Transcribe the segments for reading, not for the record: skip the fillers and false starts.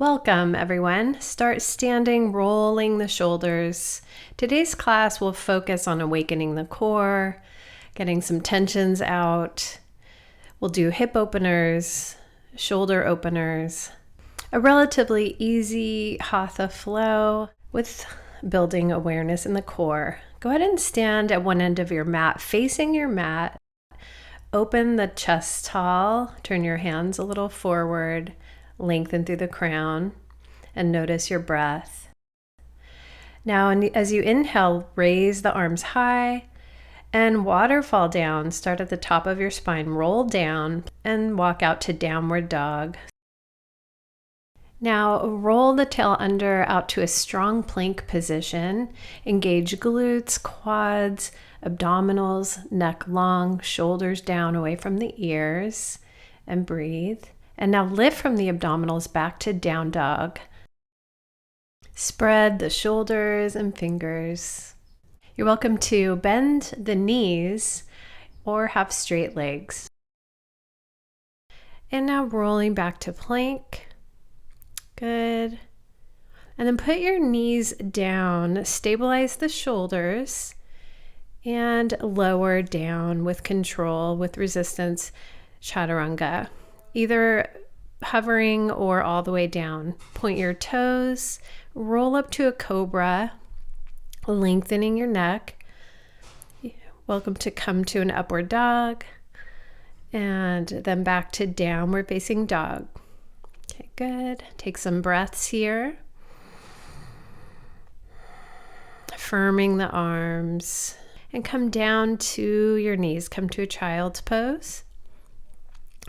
Welcome, everyone. Start standing, rolling the shoulders. Today's class will focus on awakening the core, getting some tensions out. We'll do hip openers, shoulder openers, a relatively easy Hatha flow with building awareness in the core. Go ahead and stand at one end of your mat, facing your mat. Open the chest tall, turn your hands a little forward, lengthen through the crown, and notice your breath. Now, as you inhale, raise the arms high and waterfall down. Start at the top of your spine, roll down, and walk out to downward dog. Now, roll the tail under out to a strong plank position. Engage glutes, quads, abdominals, neck long, shoulders down away from the ears, and breathe. And now lift from the abdominals back to down dog. Spread the shoulders and fingers. You're welcome to bend the knees or have straight legs. And now rolling back to plank. Good. And then put your knees down, stabilize the shoulders, and lower down with control, with resistance, chaturanga. Either hovering or all the way down. Point your toes, roll up to a cobra, lengthening your neck. Welcome to come to an upward dog, and then back to downward facing dog. Okay, good. Take some breaths here. Firming the arms, and come down to your knees. Come to a child's pose.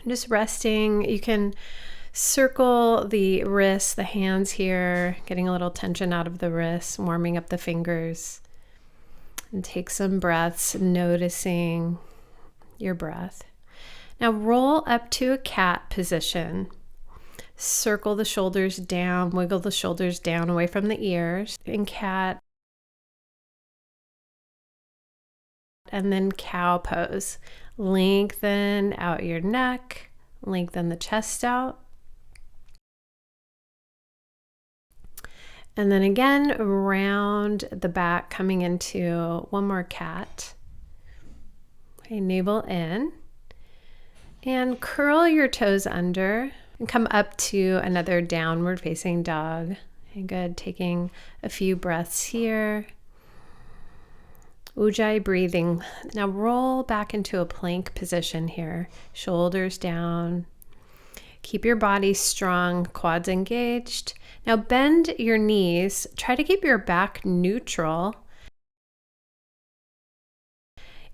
Just resting. You can circle the wrists, the hands here, getting a little tension out of the wrists, warming up the fingers. And take some breaths, noticing your breath. Now roll up to a cat position. Circle the shoulders down, wiggle the shoulders down away from the ears. In cat. And then cow pose. Lengthen out your neck, lengthen the chest out. And then again, round the back, coming into one more cat. Okay, navel in. And curl your toes under and come up to another downward facing dog. Okay, good. Taking a few breaths here. Ujjayi breathing. Now roll back into a plank position here. Shoulders down. Keep your body strong, quads engaged. Now bend your knees. Try to keep your back neutral.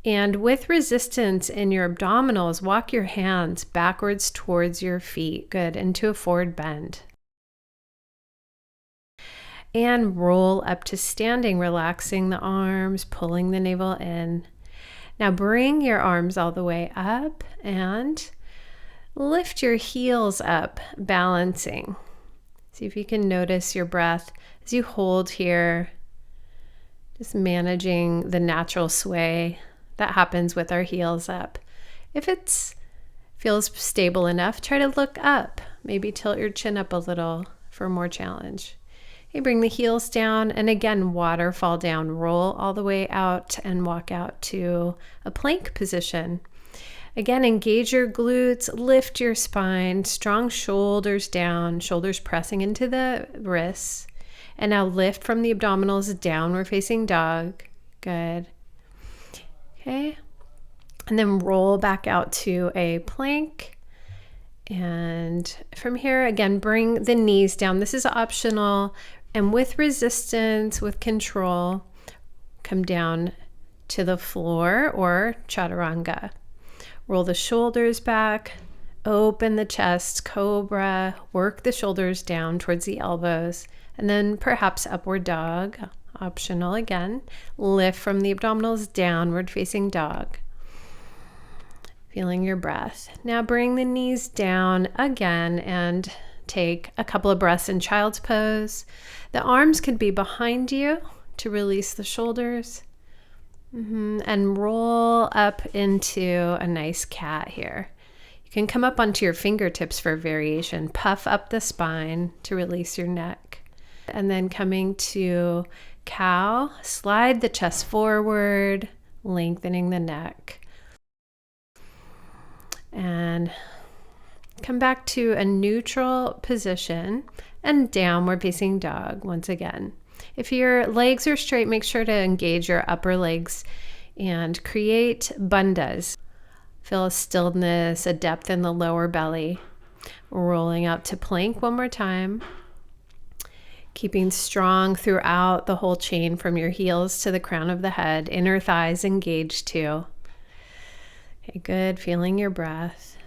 And with resistance in your abdominals, walk your hands backwards towards your feet. Good. Into a forward bend. And roll up to standing, relaxing the arms, pulling the navel in. Now bring your arms all the way up and lift your heels up, balancing. See if you can notice your breath as you hold here, just managing the natural sway that happens with our heels up. If it feels stable enough, try to look up. Maybe tilt your chin up a little for more challenge. Okay, bring the heels down, and again, waterfall down. Roll all the way out and walk out to a plank position. Again, engage your glutes, lift your spine, strong shoulders down, shoulders pressing into the wrists. And now lift from the abdominals, downward facing dog. Good. Okay. And then roll back out to a plank. And from here, again, bring the knees down. This is optional. And with resistance, with control, come down to the floor or chaturanga. Roll the shoulders back, open the chest, cobra, work the shoulders down towards the elbows, and then perhaps upward dog, optional again. Lift from the abdominals, downward facing dog. Feeling your breath. Now bring the knees down again and take a couple of breaths in child's pose. The arms could be behind you to release the shoulders. And roll up into a nice cat here. You can come up onto your fingertips for variation. Puff up the spine to release your neck. And then coming to cow, slide the chest forward, lengthening the neck. And come back to a neutral position and downward facing dog once again. If your legs are straight, make sure to engage your upper legs and create bandhas. Feel a stillness, a depth in the lower belly. Rolling out to plank one more time. Keeping strong throughout the whole chain from your heels to the crown of the head. Inner thighs engaged too. Okay, good. Feeling your breath.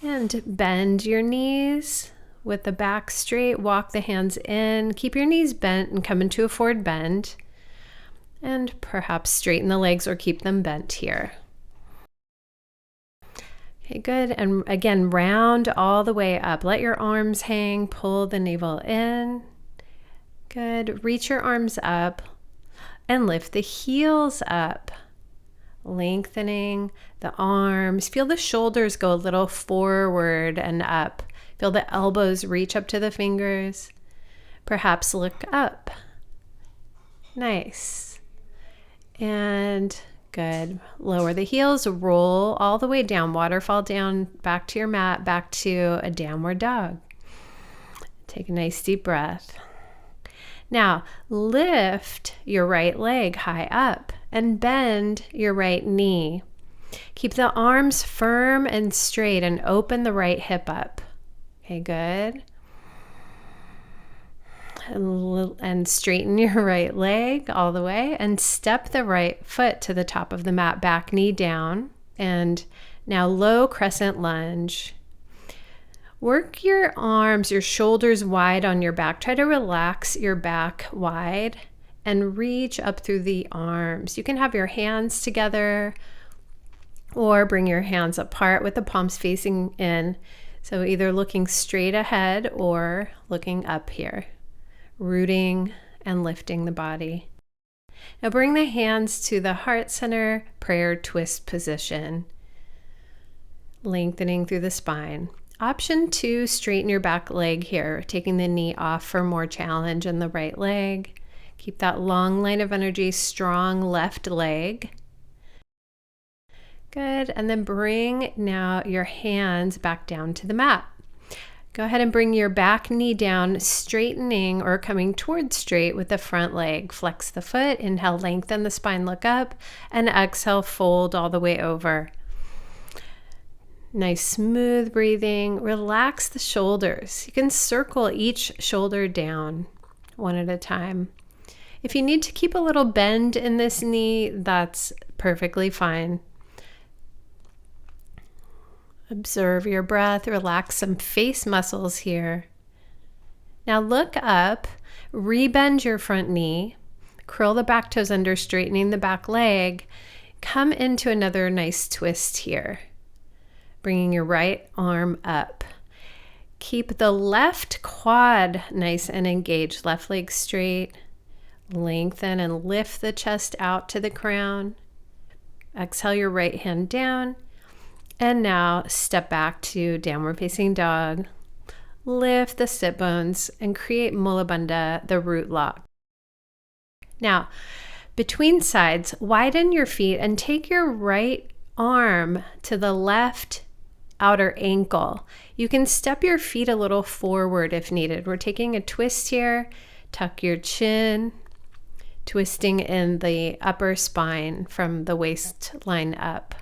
And bend your knees with the back straight. Walk the hands in. Keep your knees bent and come into a forward bend. And perhaps straighten the legs or keep them bent here. Okay, good. And again, round all the way up. Let your arms hang. Pull the navel in. Good. Reach your arms up and lift the heels up. Lengthening the arms. Feel the shoulders go a little forward and up. Feel the elbows reach up to the fingers. Perhaps look up. Nice. And good. Lower the heels, roll all the way down, waterfall down, back to your mat, back to a downward dog. Take a nice deep breath. Now, lift your right leg high up and bend your right knee. Keep the arms firm and straight and open the right hip up. Okay, good. And straighten your right leg all the way and step the right foot to the top of the mat, back knee down. And now low crescent lunge. Work your arms, your shoulders wide on your back. Try to relax your back wide and reach up through the arms. You can have your hands together or bring your hands apart with the palms facing in. So either looking straight ahead or looking up here. Rooting and lifting the body. Now bring the hands to the heart center, prayer twist position. Lengthening through the spine. Option 2, straighten your back leg here, taking the knee off for more challenge in the right leg. Keep that long line of energy, strong left leg. Good, and then bring now your hands back down to the mat. Go ahead and bring your back knee down, straightening or coming towards straight with the front leg. Flex the foot, inhale, lengthen the spine, look up, and exhale, fold all the way over. Nice smooth breathing. Relax the shoulders. You can circle each shoulder down one at a time. If you need to keep a little bend in this knee, that's perfectly fine. Observe your breath, relax some face muscles here. Now look up, rebend your front knee, curl the back toes under, straightening the back leg. Come into another nice twist here, bringing your right arm up. Keep the left quad nice and engaged, left leg straight. Lengthen and lift the chest out to the crown. Exhale your right hand down. And now step back to downward facing dog. Lift the sit bones and create Mula Bandha, the root lock. Now, between sides, widen your feet and take your right arm to the left outer ankle. You can step your feet a little forward if needed. We're taking a twist here. Tuck your chin, twisting in the upper spine from the waistline up.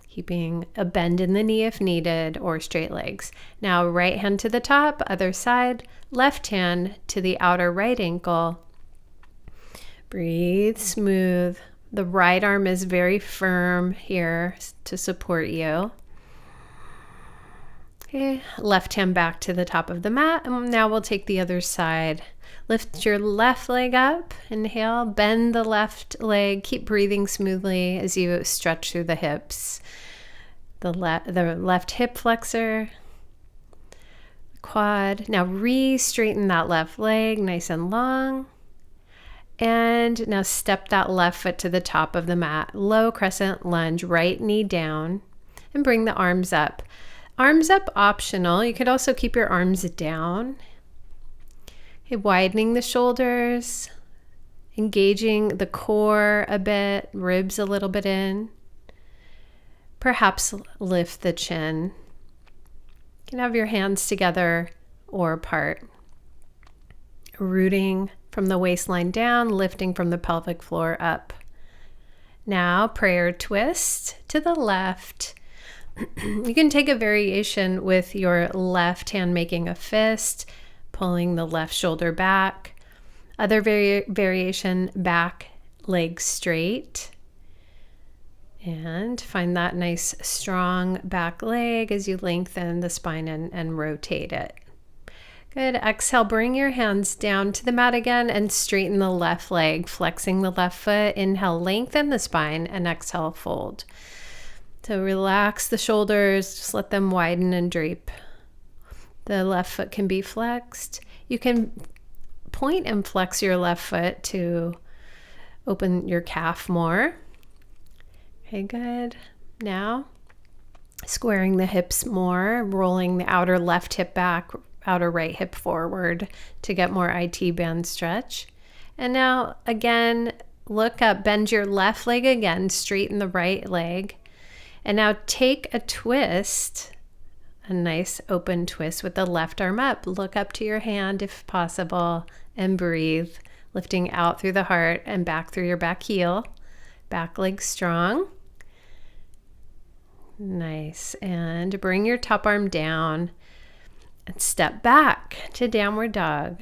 Keeping a bend in the knee if needed, or straight legs. Now right hand to the top, other side, left hand to the outer right ankle. Breathe smooth. The right arm is very firm here to support you. Okay, left hand back to the top of the mat, and now we'll take the other side. Lift your left leg up, inhale, bend the left leg, keep breathing smoothly as you stretch through the hips. The left hip flexor, quad. Now re-straighten that left leg nice and long. And now step that left foot to the top of the mat. Low crescent lunge, right knee down. and bring the arms up. Arms up optional. You could also keep your arms down. Okay, widening the shoulders, engaging the core a bit, ribs a little bit in. Perhaps lift the chin. You can have your hands together or apart. Rooting from the waistline down, lifting from the pelvic floor up. Now, prayer twist to the left. You can take a variation with your left hand making a fist, pulling the left shoulder back. Other variation, back leg straight. And find that nice strong back leg as you lengthen the spine and rotate it. Good. Exhale, bring your hands down to the mat again and straighten the left leg, flexing the left foot. Inhale, lengthen the spine, and exhale, fold. So relax the shoulders, just let them widen and drape. The left foot can be flexed. You can point and flex your left foot to open your calf more. Okay, good. Now, squaring the hips more, rolling the outer left hip back, outer right hip forward to get more IT band stretch. And now, again, look up, bend your left leg again, straighten the right leg. And now take a twist, a nice open twist with the left arm up. Look up to your hand if possible and breathe, lifting out through the heart and back through your back heel. Back leg strong. Nice. And bring your top arm down and step back to downward dog.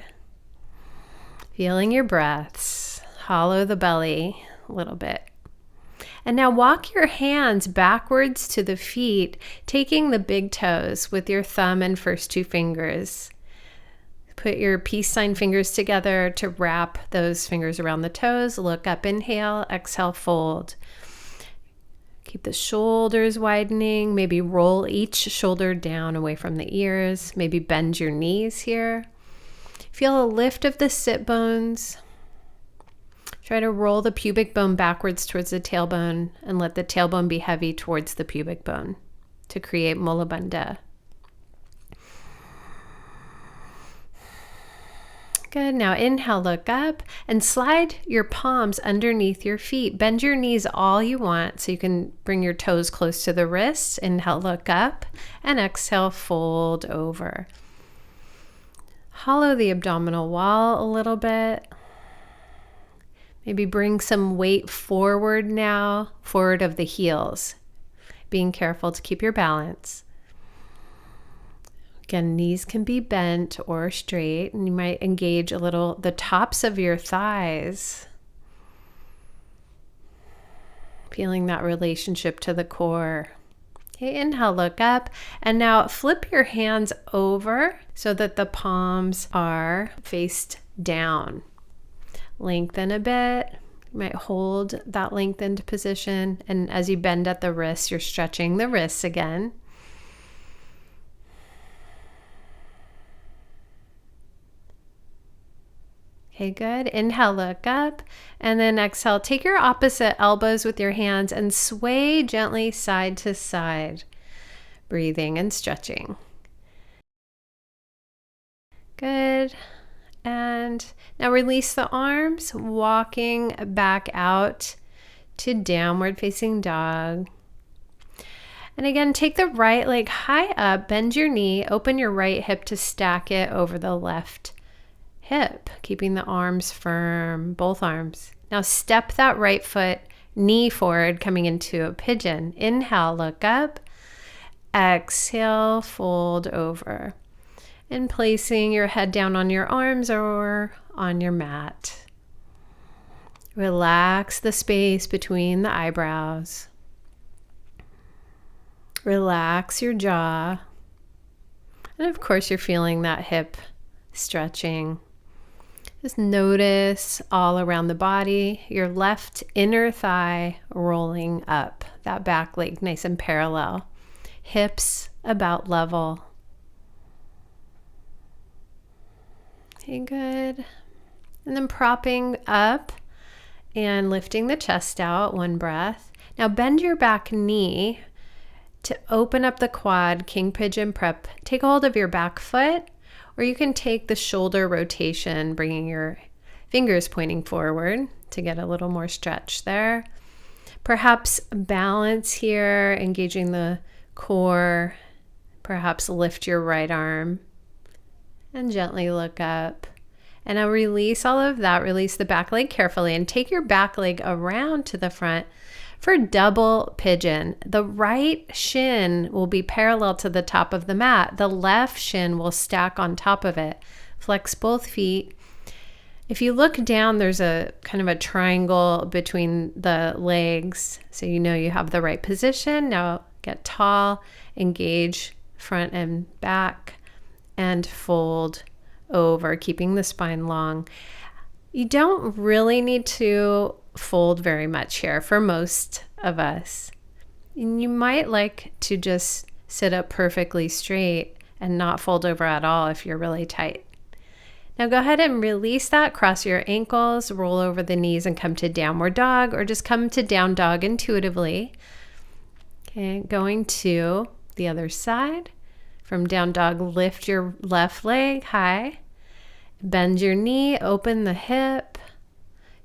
Feeling your breaths. Hollow the belly a little bit. And now walk your hands backwards to the feet, taking the big toes with your thumb and first two fingers. Put your peace sign fingers together to wrap those fingers around the toes. Look up, inhale, exhale, fold. Keep the shoulders widening. Maybe roll each shoulder down away from the ears. Maybe bend your knees here. Feel a lift of the sit bones. Try to roll the pubic bone backwards towards the tailbone and let the tailbone be heavy towards the pubic bone to create Mula Bandha. Good. Now inhale, look up and slide your palms underneath your feet. Bend your knees all you want so you can bring your toes close to the wrists. Inhale, look up, and exhale, fold over. Hollow the abdominal wall a little bit. Maybe bring some weight forward now, forward of the heels. Being careful to keep your balance. Again, knees can be bent or straight, and you might engage a little the tops of your thighs. Feeling that relationship to the core. Okay, inhale, look up, and now flip your hands over so that the palms are faced down. Lengthen a bit. You might hold that lengthened position, and as you bend at the wrists, you're stretching the wrists again. Okay, good. Inhale, look up, and then exhale. Take your opposite elbows with your hands and sway gently side to side, breathing and stretching. Good. And now release the arms, walking back out to downward facing dog. And again, take the right leg high up, bend your knee, open your right hip to stack it over the left hip, keeping the arms firm, both arms. Now step that right foot, knee forward, coming into a pigeon. Inhale, look up. Exhale, fold over. And placing your head down on your arms or on your mat. Relax the space between the eyebrows. Relax your jaw. And of course, you're feeling that hip stretching. Just notice all around the body, your left inner thigh rolling up, that back leg nice and parallel. Hips about level. Okay, good. And then propping up and lifting the chest out, one breath. Now bend your back knee To open up the quad, king pigeon prep, take hold of your back foot, or you can take the shoulder rotation, bringing your fingers pointing forward to get a little more stretch there. Perhaps balance here, engaging the core. Perhaps lift your right arm and gently look up. And now release all of that. Release the back leg carefully and take your back leg around to the front for double pigeon. The right shin will be parallel to the top of the mat. The left shin will stack on top of it. Flex both feet. If you look down, there's a kind of a triangle between the legs, so you know you have the right position. Now get tall, engage front and back, and fold over, keeping the spine long. You don't really need to fold very much here for most of us. And you might like to just sit up perfectly straight and not fold over at all if you're really tight. Now go ahead and release that, cross your ankles, roll over the knees and come to downward dog, or just come to down dog intuitively. Okay, going to the other side. From down dog, lift your left leg high, bend your knee, open the hip,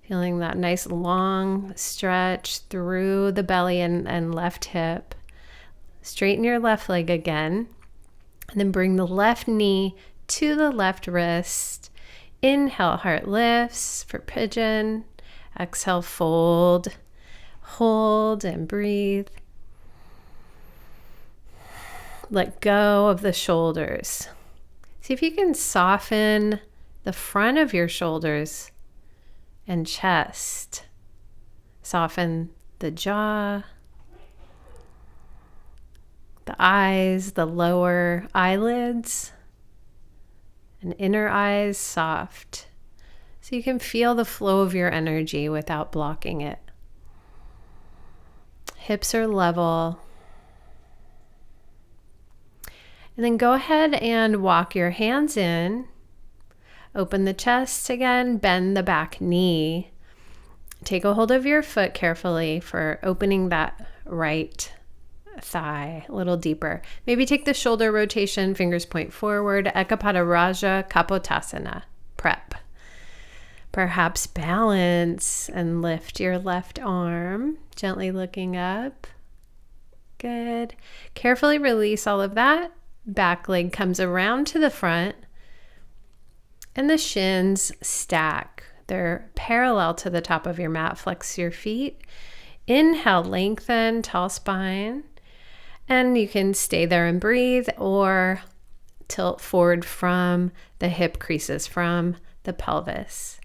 feeling that nice long stretch through the belly and left hip. Straighten your left leg again, and then bring the left knee to the left wrist. Inhale, heart lifts for pigeon. Exhale, fold, hold, and breathe. Let go of the shoulders. See if you can soften the front of your shoulders and chest. Soften the jaw, the eyes, the lower eyelids, and inner eyes soft. So you can feel the flow of your energy without blocking it. Hips are level. And then go ahead and walk your hands in. Open the chest again, bend the back knee. Take a hold of your foot carefully for opening that right thigh a little deeper. Maybe take the shoulder rotation, fingers point forward, Ekapada Raja Kapotasana, prep. Perhaps balance and lift your left arm, gently looking up. Good. Carefully release all of that. Back leg comes around to the front and the shins stack. They're parallel to the top of your mat. Flex your feet. Inhale, lengthen, tall spine. And you can stay there and breathe or tilt forward from the hip creases, from the pelvis.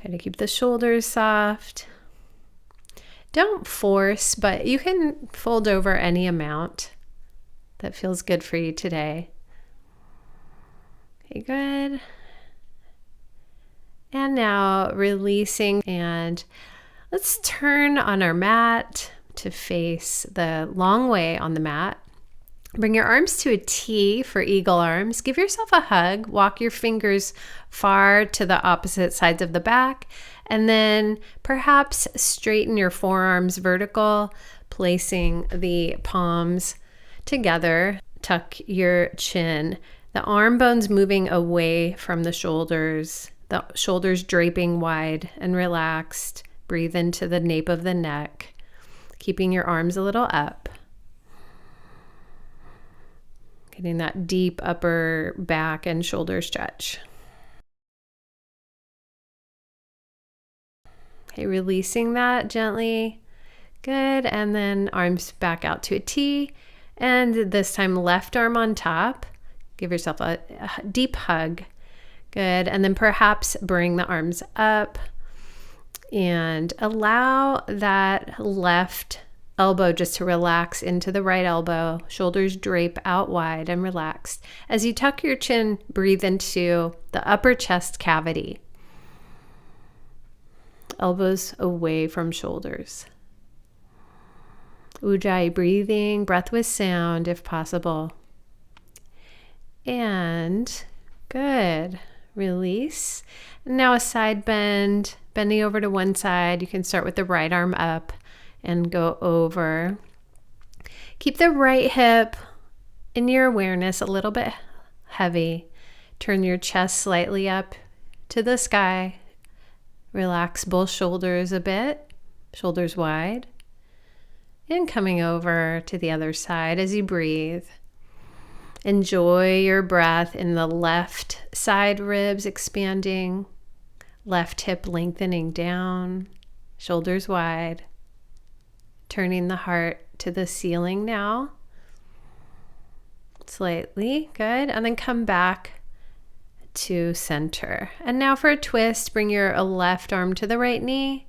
Try to keep the shoulders soft. Don't force, but you can fold over any amount that feels good for you today. Okay, good. And now releasing, and let's turn on our mat to face the long way on the mat. Bring your arms to a T for eagle arms. Give yourself a hug. Walk your fingers far to the opposite sides of the back. And then perhaps straighten your forearms vertical, placing the palms together. Tuck your chin. The arm bones moving away from the shoulders draping wide and relaxed. Breathe into the nape of the neck, keeping your arms a little up. Getting that deep upper back and shoulder stretch. Okay, releasing that gently. Good. And then arms back out to a T. And this time left arm on top. Give yourself a deep hug. Good. And then perhaps bring the arms up and allow that left elbow just to relax into the right elbow. Shoulders drape out wide and relaxed. As you tuck your chin, breathe into the upper chest cavity. Elbows away from shoulders. Ujjayi breathing, breath with sound if possible. And good. Release. Now a side bend, bending over to one side. You can start with the right arm up and go over. Keep the right hip in your awareness a little bit heavy. Turn your chest slightly up to the sky. Relax both shoulders a bit, shoulders wide. And coming over to the other side as you breathe. Enjoy your breath in the left side ribs expanding, left hip lengthening down, shoulders wide. Turning the heart to the ceiling now. Slightly, good. And then come back to center. And now for a twist, bring your left arm to the right knee.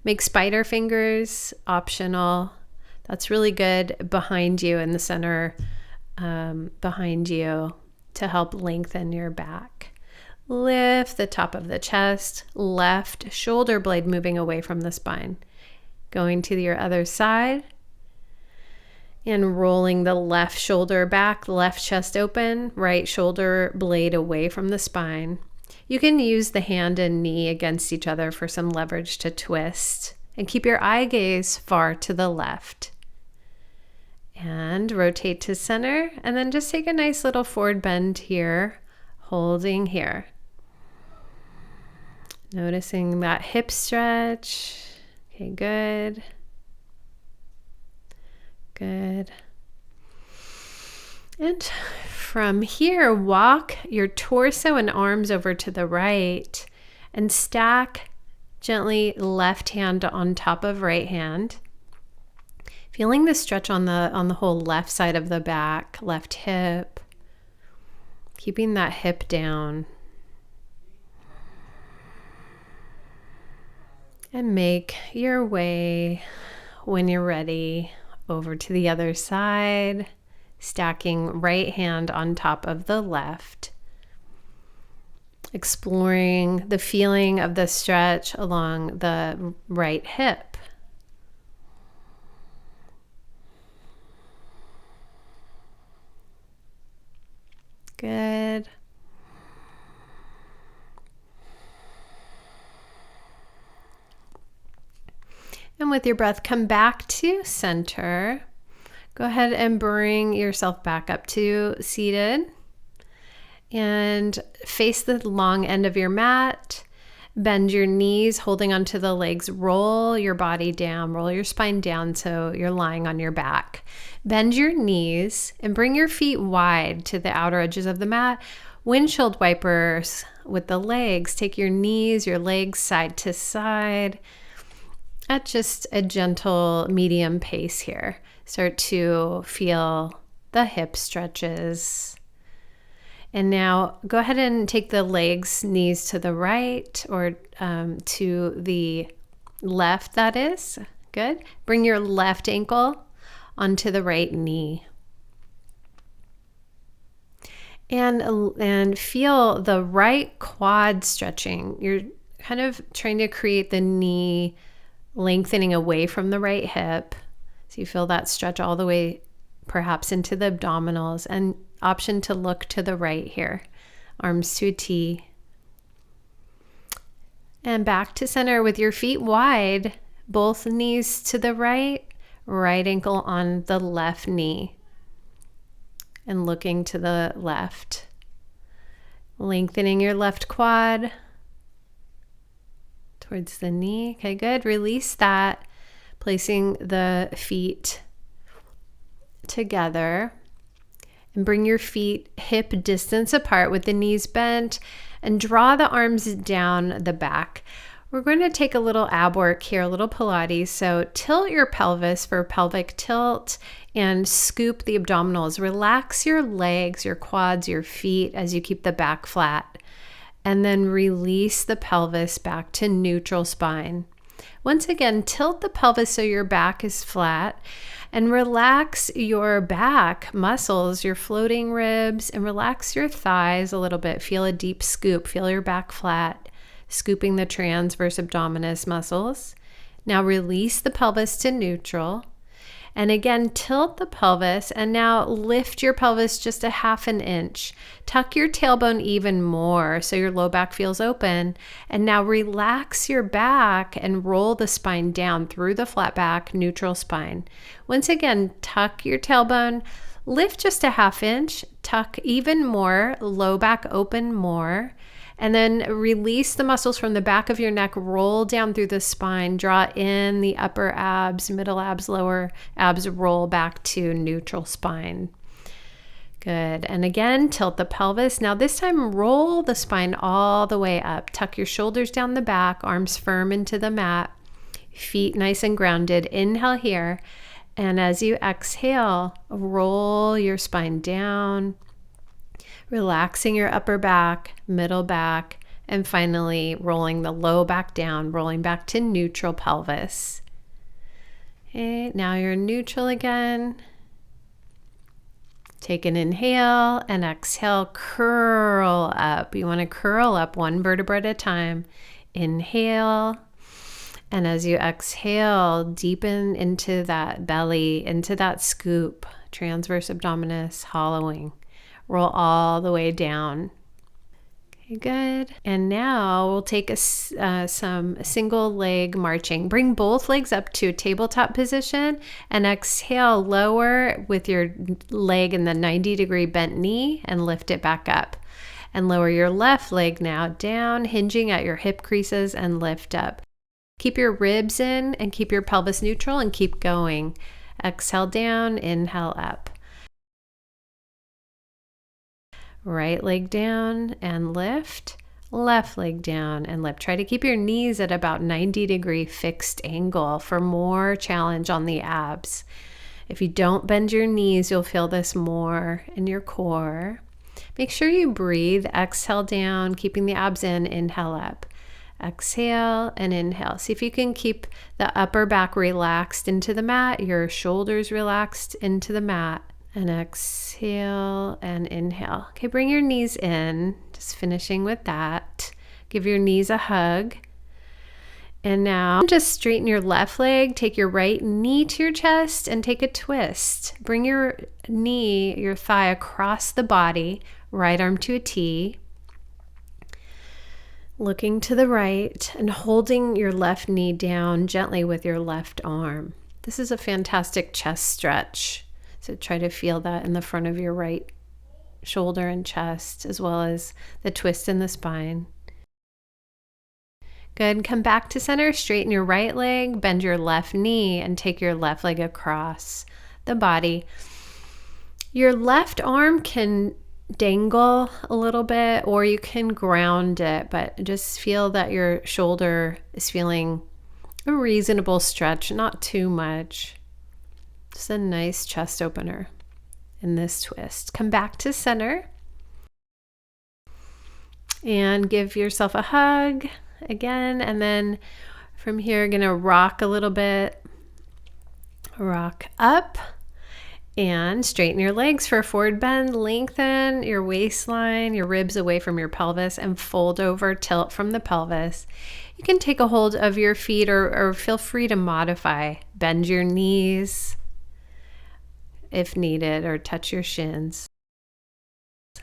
Make spider fingers optional. That's really good behind you in the center, behind you to help lengthen your back. Lift the top of the chest, left shoulder blade moving away from the spine. Going to your other side and rolling the left shoulder back, left chest open, right shoulder blade away from the spine. You can use the hand and knee against each other for some leverage to twist, and keep your eye gaze far to the left. And rotate to center, and then just take a nice little forward bend here, holding here. Noticing that hip stretch. Okay, good. Good. And from here, walk your torso and arms over to the right and stack gently left hand on top of right hand. Feeling the stretch on the whole left side of the back, left hip. Keeping that hip down. And make your way, when you're ready, over to the other side, stacking right hand on top of the left. Exploring the feeling of the stretch along the right hip. Good. And with your breath, come back to center. Go ahead and bring yourself back up to seated. And face the long end of your mat. Bend your knees, holding onto the legs. Roll your body down, roll your spine down so you're lying on your back. Bend your knees and bring your feet wide to the outer edges of the mat. Windshield wipers with the legs. Take your knees, your legs side to side at just a gentle medium pace here. Start to feel the hip stretches. And now go ahead and take the legs, knees to the right or to the left, that is. Good. Bring your left ankle onto the right knee. And feel the right quad stretching. You're kind of trying to create the knee lengthening away from the right hip. So you feel that stretch all the way perhaps into the abdominals, and option to look to the right here. Arms to a T. And back to center with your feet wide, both knees to the right, right ankle on the left knee. And looking to the left. Lengthening your left quad towards the knee. Okay, good. Release that. Placing the feet together. And bring your feet hip distance apart with the knees bent. And draw the arms down the back. We're going to take a little ab work here, a little Pilates. So tilt your pelvis for pelvic tilt and scoop the abdominals. Relax your legs, your quads, your feet as you keep the back flat. And then release the pelvis back to neutral spine. Once again, tilt the pelvis so your back is flat and relax your back muscles, your floating ribs, and relax your thighs a little bit. Feel a deep scoop, feel your back flat, scooping the transverse abdominis muscles. Now release the pelvis to neutral And again, tilt the pelvis, and now lift your pelvis just a half an inch. Tuck your tailbone even more so your low back feels open. And now relax your back and roll the spine down through the flat back, neutral spine. Once again, tuck your tailbone, lift just a half inch, tuck even more, low back open more. And then release the muscles from the back of your neck, roll down through the spine, draw in the upper abs, middle abs, lower abs, roll back to neutral spine. Good. And again, tilt the pelvis. Now this time, roll the spine all the way up. Tuck your shoulders down the back, arms firm into the mat, feet nice and grounded. Inhale here. And as you exhale, roll your spine down, relaxing your upper back, middle back, and finally rolling the low back down, rolling back to neutral pelvis. Okay, now you're neutral again. Take an inhale and exhale, curl up. You want to curl up one vertebra at a time. Inhale. And as you exhale, deepen into that belly, into that scoop, transverse abdominis, hollowing. Roll all the way down. Okay, good. And now we'll take some single leg marching. Bring both legs up to tabletop position and exhale, lower with your leg in the 90-degree bent knee and lift it back up. And lower your left leg now down, hinging at your hip creases, and lift up. Keep your ribs in and keep your pelvis neutral and keep going. Exhale down, inhale up. Right leg down and lift, left leg down and lift. Try to keep your knees at about 90-degree fixed angle for more challenge on the abs. If you don't bend your knees, you'll feel this more in your core. Make sure you breathe. Exhale down, keeping the abs in, inhale up. Exhale and inhale. See if you can keep the upper back relaxed into the mat, your shoulders relaxed into the mat. And exhale and inhale. Okay, bring your knees in. Just finishing with that. Give your knees a hug. And now just straighten your left leg. Take your right knee to your chest and take a twist. Bring your knee, your thigh across the body. Right arm to a T. Looking to the right and holding your left knee down gently with your left arm. This is a fantastic chest stretch. So try to feel that in the front of your right shoulder and chest, as well as the twist in the spine. Good. Come back to center, straighten your right leg, bend your left knee, and take your left leg across the body. Your left arm can dangle a little bit, or you can ground it, but just feel that your shoulder is feeling a reasonable stretch, not too much. Just a nice chest opener in this twist. Come back to center and give yourself a hug again. And then from here, going to rock a little bit. Rock up and straighten your legs for a forward bend. Lengthen your waistline, your ribs away from your pelvis, and fold over, tilt from the pelvis. You can take a hold of your feet or feel free to modify. Bend your knees if needed, or touch your shins.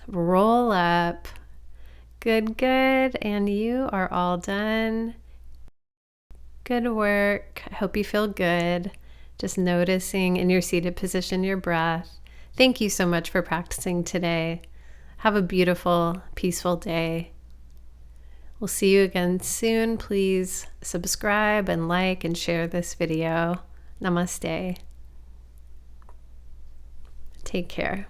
Roll up. Good, good. And you are all done. Good work. I hope you feel good. Just noticing in your seated position your breath. Thank you so much for practicing today. Have a beautiful, peaceful day. We'll see you again soon. Please subscribe and like and share this video. Namaste. Take care.